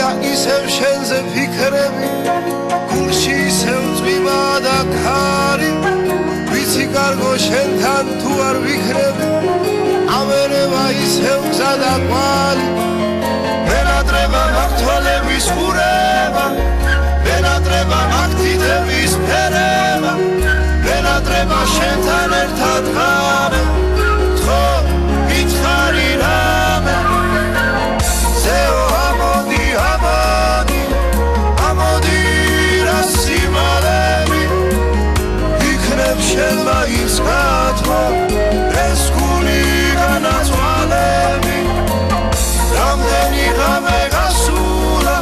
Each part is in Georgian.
და ისევ შენზე ფიქრები გულში ისევ წვიმა და ქარი ვიცი კარგო შენთან თუ არ ვიქრები ამერება ისევ გზა და კვალი მენატრება მართვალების ხურება მენატრება მაქთითების ფერება მენატრება შენთან ერთად ღამე თხო მითხარი რამე ზეო ამოდი ამოდი ამოდი რა სიმალები იქნებ შენ მაინც გათმო ეს გული განაცვალები რამდენი ღამე გასულა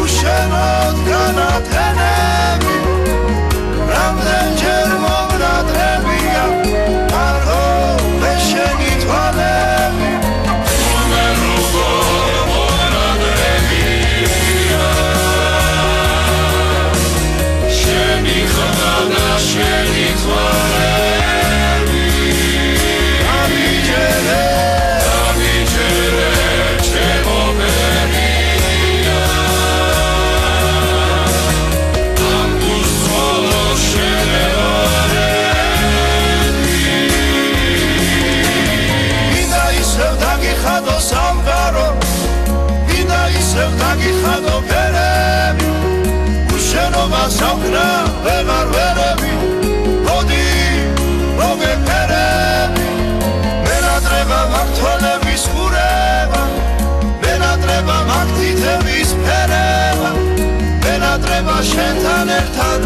უშენოდ განათენები რამდენჯერ მომნატრებია მარღო მე შენი თვალები შენი ხმა და შენი თვალები ამიჯერე ჩემო ბერია ამ გულსხმოლო შენევარები მინდა ისევ დაგიხადო სამყარო მინდა ისევ დაგიხადო ფერები უშენობას აუკრა ვეღარ ვერები მოდი მოგეფერები მენატრება მართვალების ხურება მენატრება მაქთითების ფერება მენატრება შენთან ერთად